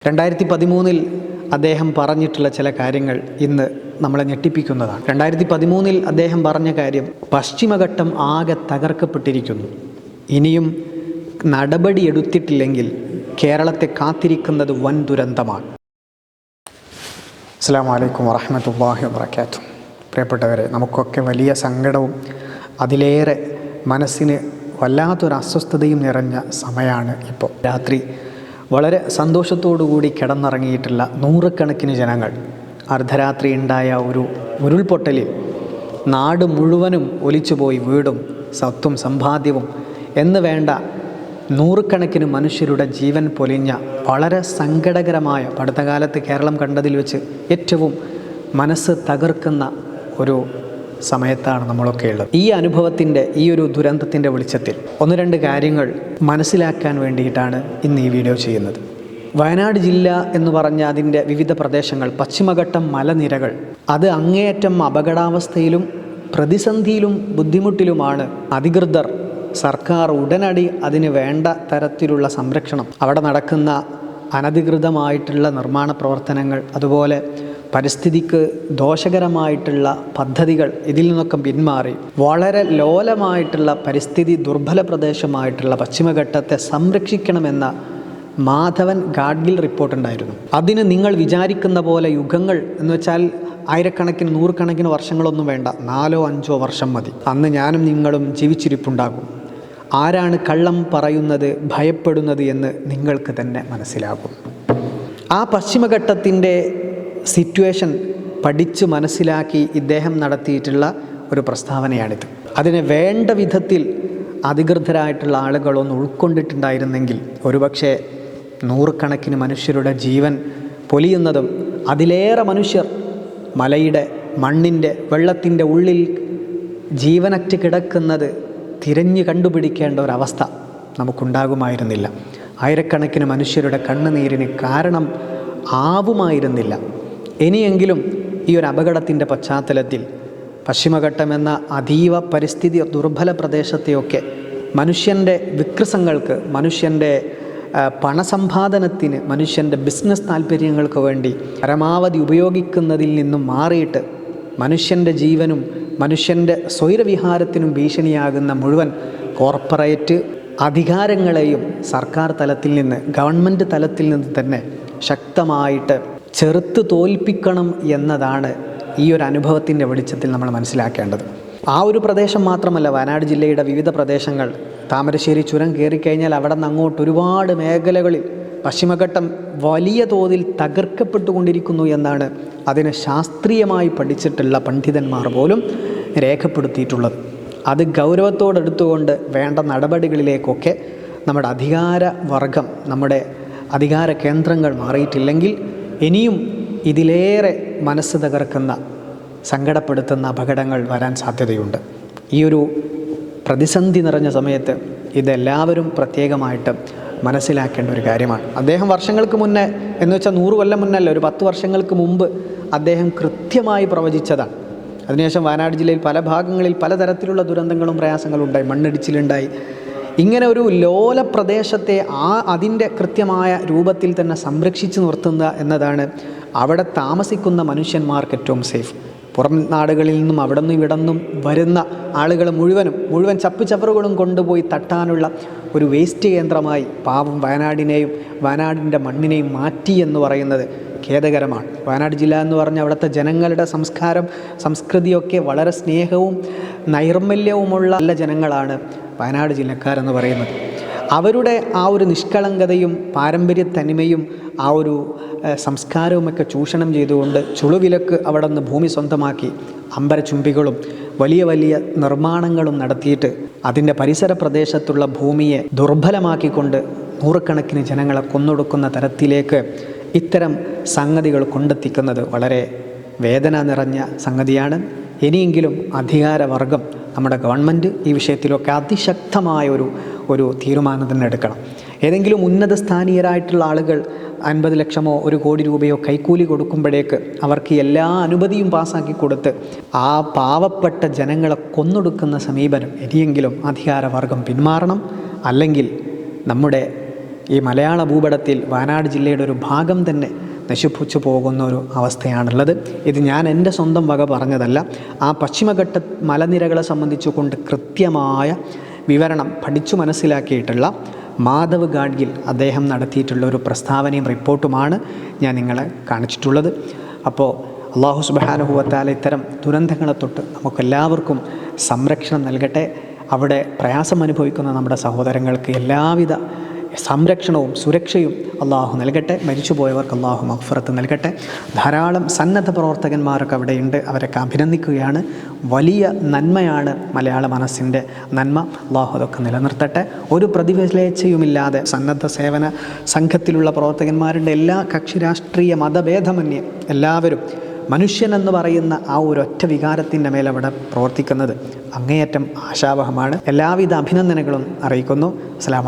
2013 അദ്ദേഹം പറഞ്ഞിട്ടുള്ള ചില കാര്യങ്ങൾ ഇന്ന് നമ്മളെ ഞെട്ടിപ്പിക്കുന്നതാണ്. 2013 അദ്ദേഹം പറഞ്ഞ കാര്യം, പശ്ചിമഘട്ടം ആകെ തകർക്കപ്പെട്ടിരിക്കുന്നു, ഇനിയും നടപടിയെടുത്തിട്ടില്ലെങ്കിൽ കേരളത്തെ കാത്തിരിക്കുന്നത് വൻ ദുരന്തമാണ്. അസ്സലാമു അലൈക്കും വറഹ്മത്തുള്ളാഹി വബറകാതുഹു. പ്രിയപ്പെട്ടവരെ, നമുക്കൊക്കെ വലിയ സങ്കടവും അതിലേറെ മനസ്സിന് വല്ലാത്തൊരു അസ്വസ്ഥതയും നിറഞ്ഞ സമയമാണ് ഇപ്പോൾ. രാത്രി വളരെ സന്തോഷത്തോടുകൂടി കിടന്നിറങ്ങിയിട്ടുള്ള നൂറുകണക്കിന് ജനങ്ങൾ അർദ്ധരാത്രി ഉണ്ടായ ഒരു ഉരുൾപൊട്ടലിൽ നാട് മുഴുവനും ഒലിച്ചുപോയി, വീടും സ്വത്തും സമ്പാദ്യവും എന്ന് വേണ്ട നൂറുകണക്കിന് മനുഷ്യരുടെ ജീവൻ പൊലിഞ്ഞ വളരെ സങ്കടകരമായ, അടുത്തകാലത്ത് കേരളം കണ്ടതിൽ വെച്ച് ഏറ്റവും മനസ്സ് തകർക്കുന്ന ഒരു സമയത്താണ് നമ്മളൊക്കെ ഉള്ളത്. ഈ അനുഭവത്തിൻ്റെ, ഈ ഒരു ദുരന്തത്തിൻ്റെ വെളിച്ചത്തിൽ ഒന്ന് രണ്ട് കാര്യങ്ങൾ മനസ്സിലാക്കാൻ വേണ്ടിയിട്ടാണ് ഇന്ന് ഈ വീഡിയോ ചെയ്യുന്നത്. വയനാട് ജില്ല എന്ന് പറഞ്ഞ അതിൻ്റെ വിവിധ പ്രദേശങ്ങൾ, പശ്ചിമഘട്ടം മലനിരകൾ, അത് അങ്ങേയറ്റം അപകടാവസ്ഥയിലും പ്രതിസന്ധിയിലും ബുദ്ധിമുട്ടിലുമാണ്. അധികൃതർ, സർക്കാർ ഉടനടി അതിന് വേണ്ട തരത്തിലുള്ള സംരക്ഷണം, അവിടെ നടക്കുന്ന അനധികൃതമായിട്ടുള്ള നിർമ്മാണ പ്രവർത്തനങ്ങൾ, അതുപോലെ പരിസ്ഥിതിക്ക് ദോഷകരമായിട്ടുള്ള പദ്ധതികൾ, ഇതിൽ നിന്നൊക്കെ പിന്മാറി വളരെ ലോലമായിട്ടുള്ള പരിസ്ഥിതി ദുർബല പ്രദേശമായിട്ടുള്ള പശ്ചിമഘട്ടത്തെ സംരക്ഷിക്കണമെന്ന മാധവൻ ഗാഡ്ഗിൽ റിപ്പോർട്ടുണ്ടായിരുന്നു. അതിന് നിങ്ങൾ വിചാരിക്കുന്ന പോലെ യുഗങ്ങൾ എന്ന് വെച്ചാൽ ആയിരക്കണക്കിന് നൂറുകണക്കിന് വർഷങ്ങളൊന്നും വേണ്ട, 4-5 വർഷം മതി. അന്ന് ഞാനും നിങ്ങളും ജീവിച്ചിരിപ്പുണ്ടാകും. ആരാണ് കള്ളം പറയുന്നത്, ഭയപ്പെടുന്നത് എന്ന് നിങ്ങൾക്ക് തന്നെ മനസ്സിലാകും. ആ പശ്ചിമഘട്ടത്തിൻ്റെ സിറ്റുവേഷൻ പഠിച്ച് മനസ്സിലാക്കി ഇദ്ദേഹം നടത്തിയിട്ടുള്ള ഒരു പ്രസ്താവനയാണിത്. അതിനെ വേണ്ട വിധത്തിൽ അധികൃതരായിട്ടുള്ള ആളുകളൊന്ന് ഉൾക്കൊണ്ടിട്ടുണ്ടായിരുന്നെങ്കിൽ ഒരുപക്ഷെ നൂറുകണക്കിന് മനുഷ്യരുടെ ജീവൻ പൊലിയുന്നതും അതിലേറെ മനുഷ്യർ മലയുടെ, മണ്ണിൻ്റെ, വെള്ളത്തിൻ്റെ ഉള്ളിൽ ജീവനറ്റ് കിടക്കുന്നത് തിരഞ്ഞു കണ്ടുപിടിക്കേണ്ട ഒരവസ്ഥ നമുക്കുണ്ടാകുമായിരുന്നില്ല. ആയിരക്കണക്കിന് മനുഷ്യരുടെ കണ്ണുനീരിന് കാരണം ആവുമായിരുന്നില്ല. ഇനിയെങ്കിലും ഈ ഒരു അപകടത്തിൻ്റെ പശ്ചാത്തലത്തിൽ പശ്ചിമഘട്ടം എന്ന അതീവ പരിസ്ഥിതി ദുർബല പ്രദേശത്തെയൊക്കെ മനുഷ്യൻ്റെ വികൃസങ്ങൾക്ക്, മനുഷ്യൻ്റെ പണസമ്പാദനത്തിന്, മനുഷ്യൻ്റെ ബിസിനസ് താല്പര്യങ്ങൾക്ക് വേണ്ടി പരമാവധി ഉപയോഗിക്കുന്നതിൽ നിന്നും മാറിയിട്ട് മനുഷ്യൻ്റെ ജീവനും മനുഷ്യൻ്റെ സ്വൈരവിഹാരത്തിനും ഭീഷണിയാകുന്ന മുഴുവൻ കോർപ്പറേറ്റ് അധികാരങ്ങളെയും സർക്കാർ തലത്തിൽ നിന്ന്, ഗവൺമെൻറ് തലത്തിൽ നിന്ന് തന്നെ ശക്തമായിട്ട് ചെറുത്ത് തോൽപ്പിക്കണം എന്നതാണ് ഈ ഒരു അനുഭവത്തിൻ്റെ വെളിച്ചത്തിൽ നമ്മൾ മനസ്സിലാക്കേണ്ടത്. ആ ഒരു പ്രദേശം മാത്രമല്ല, വയനാട് ജില്ലയുടെ വിവിധ പ്രദേശങ്ങൾ, താമരശ്ശേരി ചുരം കയറിക്കഴിഞ്ഞാൽ അവിടെ നിന്ന് അങ്ങോട്ട് ഒരുപാട് മേഖലകളിൽ പശ്ചിമഘട്ടം വലിയ തോതിൽ തകർക്കപ്പെട്ടുകൊണ്ടിരിക്കുന്നു എന്നാണ് അതിനെ ശാസ്ത്രീയമായി പഠിച്ചിട്ടുള്ള പണ്ഡിതന്മാർ പോലും രേഖപ്പെടുത്തിയിട്ടുള്ളത്. അത് ഗൗരവത്തോടെടുത്തുകൊണ്ട് വേണ്ട നടപടികളിലേക്കൊക്കെ നമ്മുടെ അധികാര വർഗം, നമ്മുടെ അധികാര കേന്ദ്രങ്ങൾ മാറിയിട്ടില്ലെങ്കിൽ ഇനിയും ഇതിലേറെ മനസ്സ് തകർക്കുന്ന, സങ്കടപ്പെടുത്തുന്ന അപകടങ്ങൾ വരാൻ സാധ്യതയുണ്ട്. ഈ ഒരു പ്രതിസന്ധി നിറഞ്ഞ സമയത്ത് ഇതെല്ലാവരും പ്രത്യേകമായിട്ട് മനസ്സിലാക്കേണ്ട ഒരു കാര്യമാണ്. അദ്ദേഹം വർഷങ്ങൾക്ക് മുന്നേ, എന്ന് വെച്ചാൽ 100 കൊല്ലം മുന്നല്ല, ഒരു 10 വർഷങ്ങൾക്ക് മുമ്പ് അദ്ദേഹം കൃത്യമായി പ്രവചിച്ചതാണ്. അതിനുശേഷം വയനാട് ജില്ലയിൽ പല ഭാഗങ്ങളിൽ പലതരത്തിലുള്ള ദുരന്തങ്ങളും പ്രയാസങ്ങളും ഉണ്ടായി, മണ്ണിടിച്ചിലുണ്ടായി. ഇങ്ങനെ ഒരു ലോല പ്രദേശത്തെ അതിൻ്റെ കൃത്യമായ രൂപത്തിൽ തന്നെ സംരക്ഷിച്ച് നിർത്തുക എന്നതാണ് അവിടെ താമസിക്കുന്ന മനുഷ്യന്മാർക്ക് ഏറ്റവും സേഫ്. പുറം നാടുകളിൽ നിന്നും അവിടെ നിന്നും ഇവിടെ നിന്നും വരുന്ന ആളുകൾ മുഴുവൻ ചപ്പുചവറുകളും കൊണ്ടുപോയി തട്ടാനുള്ള ഒരു വേസ്റ്റ് കേന്ദ്രമായി പാവം വയനാടിനെയും വയനാടിൻ്റെ മണ്ണിനെയും മാറ്റി എന്ന് പറയുന്നത് ഖേദകരമാണ്. വയനാട് ജില്ല എന്ന് പറഞ്ഞാൽ അവിടുത്തെ ജനങ്ങളുടെ സംസ്കാരം, സംസ്കൃതിയൊക്കെ വളരെ സ്നേഹവും നൈർമല്യവുമുള്ള നല്ല ജനങ്ങളാണ് വയനാട് ജില്ലക്കാരെന്ന് പറയുന്നത്. അവരുടെ ആ ഒരു നിഷ്കളങ്കതയും പാരമ്പര്യ തനിമയും ആ ഒരു സംസ്കാരവുമൊക്കെ ചൂഷണം ചെയ്തുകൊണ്ട് ചുളുവിലക്ക് അവിടെ നിന്ന് ഭൂമി സ്വന്തമാക്കി അമ്പരചുംബികളും വലിയ വലിയ നിർമ്മാണങ്ങളും നടത്തിയിട്ട് അതിൻ്റെ പരിസര പ്രദേശത്തുള്ള ഭൂമിയെ ദുർബലമാക്കിക്കൊണ്ട് നൂറുകണക്കിന് ജനങ്ങളെ കൊന്നൊടുക്കുന്ന തരത്തിലേക്ക് ഇത്തരം സംഗതികൾ കൊണ്ടെത്തിക്കുന്നത് വളരെ വേദന നിറഞ്ഞ സംഗതിയാണ്. ഇനിയെങ്കിലും അധികാരവർഗം, നമ്മുടെ ഗവൺമെൻറ് ഈ വിഷയത്തിലൊക്കെ അതിശക്തമായ ഒരു തീരുമാനം തന്നെ എടുക്കണം. ഏതെങ്കിലും ഉന്നത സ്ഥാനീയരായിട്ടുള്ള ആളുകൾ 50 ലക്ഷമോ 1 കോടി രൂപയോ കൈക്കൂലി കൊടുക്കുമ്പോഴേക്ക് അവർക്ക് എല്ലാ അനുമതിയും പാസ്സാക്കി കൊടുത്ത് ആ പാവപ്പെട്ട ജനങ്ങളെ കൊന്നൊടുക്കുന്ന സമീപനം ഇനിയെങ്കിലും അധികാരവർഗം പിന്മാറണം. അല്ലെങ്കിൽ നമ്മുടെ ഈ മലയാള ഭൂപടത്തിൽ വയനാട് ജില്ലയുടെ ഒരു ഭാഗം തന്നെ നശിപ്പിച്ചു പോകുന്ന ഒരു അവസ്ഥയാണുള്ളത്. ഇത് ഞാൻ എൻ്റെ സ്വന്തം വക പറഞ്ഞതല്ല. ആ പശ്ചിമഘട്ട മലനിരകളെ സംബന്ധിച്ചുകൊണ്ട് കൃത്യമായ വിവരണം പഠിച്ചു മനസ്സിലാക്കിയിട്ടുള്ള മാധവ് ഗാഡ്ഗിൽ അദ്ദേഹം നടത്തിയിട്ടുള്ള ഒരു പ്രസ്താവനയും റിപ്പോർട്ടുമാണ് ഞാൻ നിങ്ങളെ കാണിച്ചിട്ടുള്ളത്. അപ്പോൾ അല്ലാഹു സുബ്ഹാനഹു വ തആല ഇത്തരം ദുരന്തങ്ങളെ തൊട്ട് നമുക്കെല്ലാവർക്കും സംരക്ഷണം നൽകട്ടെ. അവിടെ പ്രയാസം അനുഭവിക്കുന്ന നമ്മുടെ സഹോദരങ്ങൾക്ക് എല്ലാവിധ സംരക്ഷണവും സുരക്ഷയും അള്ളാഹു നൽകട്ടെ. മരിച്ചുപോയവർക്ക് അള്ളാഹു മഗ്ഫിറത്ത് നൽകട്ടെ. ധാരാളം സന്നദ്ധ പ്രവർത്തകന്മാരൊക്കെ അവിടെയുണ്ട്, അവരൊക്കെ അഭിനന്ദിക്കുകയാണ്. വലിയ നന്മയാണ് മലയാള മനസ്സിൻ്റെ നന്മ. അള്ളാഹു അതൊക്കെ നിലനിർത്തട്ടെ. ഒരു പ്രതിഫലേച്ഛയുമില്ലാതെ സന്നദ്ധ സേവന സംഘത്തിലുള്ള പ്രവർത്തകന്മാരുടെ എല്ലാ കക്ഷി രാഷ്ട്രീയ മതഭേദമന്യേ എല്ലാവരും മനുഷ്യനെന്ന് പറയുന്ന ആ ഒരൊറ്റ വികാരത്തിൻ്റെ മേലവിടെ പ്രവർത്തിക്കുന്നത് അങ്ങേയറ്റം ആശാവഹമാണ്. എല്ലാവിധ അഭിനന്ദനങ്ങളും അറിയിക്കുന്നു. അസ്സലാമു അലൈക്കും.